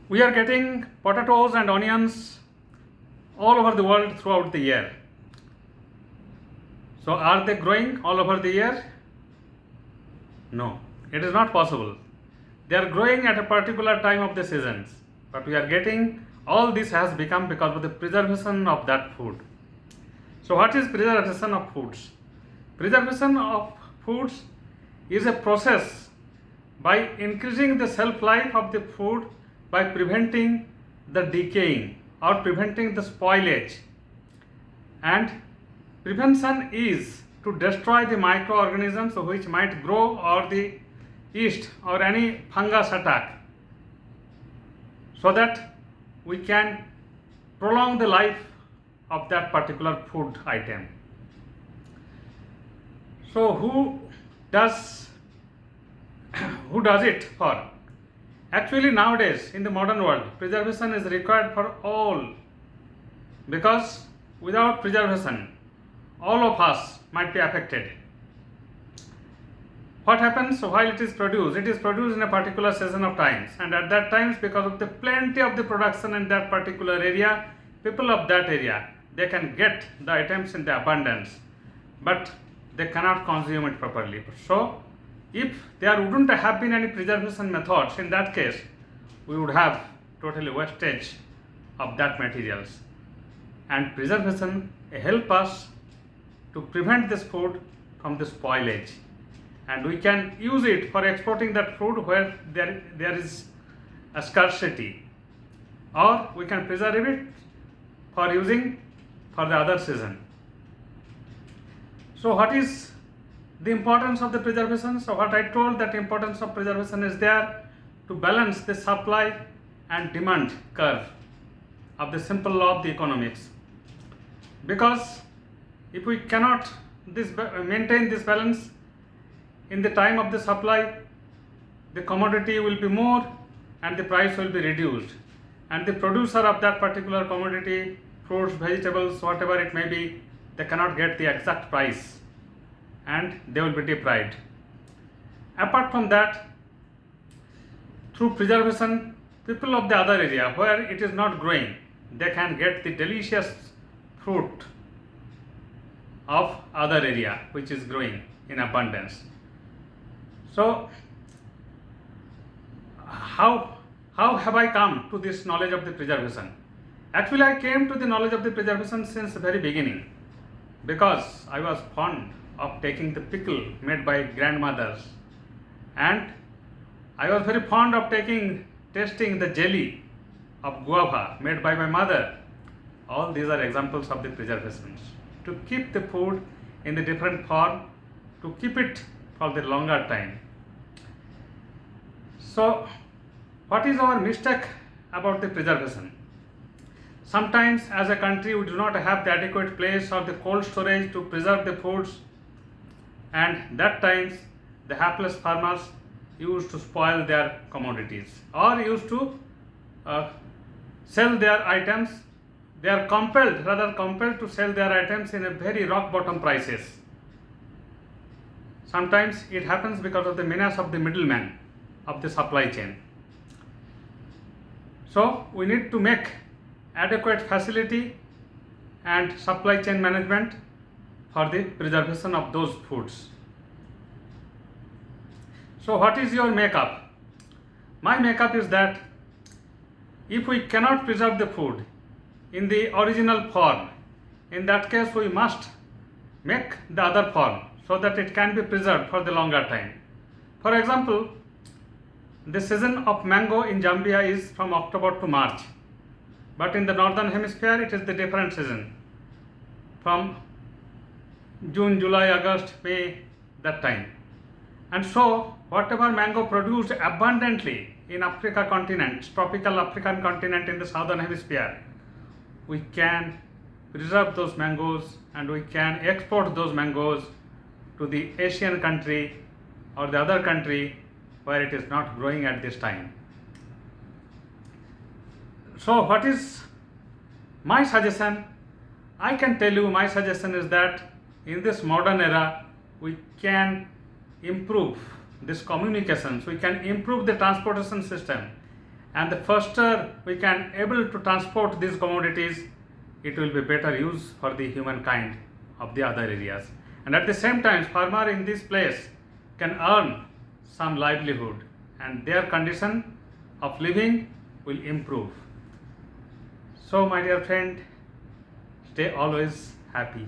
We are getting potatoes and onions all over the world throughout the year. So are they growing all over the year? No, it is not possible. They are growing at a particular time of the seasons, but we are getting all this has become because of the preservation of that food. So what is preservation of foods? Preservation of foods is a process by increasing the shelf life of the food by preventing the decaying or preventing the spoilage. And prevention is to destroy the microorganisms which might grow or the yeast or any fungus attack, so that we can prolong the life of that particular food item. So who does it for? Actually, nowadays in the modern world, preservation is required for all, because without preservation, all of us might be affected. What happens while it is produced? It is produced in a particular season of times, and at that times, because of the plenty of the production in that particular area, people of that area, they can get the items in the abundance, but they cannot consume it properly. So if there wouldn't have been any preservation methods, in that case we would have totally wastage of that materials. And preservation help us to prevent this food from the spoilage, and we can use it for exporting that food where there is a scarcity, or we can preserve it for using for the other season. So what is the importance of the preservation? So what I told, that importance of preservation is there to balance the supply and demand curve of the simple law of the economics. Because if we cannot maintain this balance in the time of the supply, the commodity will be more and the price will be reduced, and the producer of that particular commodity, fruits, vegetables, whatever it may be, they cannot get the exact price and they will be deprived. Apart from that, through preservation, people of the other area where it is not growing, they can get the delicious fruit of other area which is growing in abundance. So how have I come to this knowledge of the preservation? Actually, I came to the knowledge of the preservation since the very beginning, because I was fond of taking the pickle made by grandmothers, and I was very fond of tasting the jelly of guava made by my mother. All these are examples of the preservations, to keep the food in the different form, to keep it for the longer time. So what is our mistake about the preservation? Sometimes as a country we do not have the adequate place or the cold storage to preserve the foods, and that times the hapless farmers used to spoil their commodities or used to sell their items. They are compelled to sell their items in a very rock bottom prices. Sometimes it happens because of the menace of the middleman of the supply chain. So we need to make adequate facility and supply chain management for the preservation of those foods. So what is your makeup? My makeup is that if we cannot preserve the food in the original form, in that case we must make the other form so that it can be preserved for the longer time. For example, the season of mango in Zambia is from October to March, but in the northern hemisphere it is the different season, from June, July, August, May, that time. And so whatever mango produced abundantly in Africa continent, tropical African continent in the southern hemisphere, we can preserve those mangoes and we can export those mangoes to the Asian country or the other country where it is not growing at this time. So what is my suggestion? I can tell you, my suggestion is that in this modern era we can improve this communications, we can improve the transportation system, and the faster we can able to transport these commodities, it will be better use for the humankind of the other areas. And at the same time, farmer in this place can earn some livelihood, and their condition of living will improve. So my dear friend, stay always happy.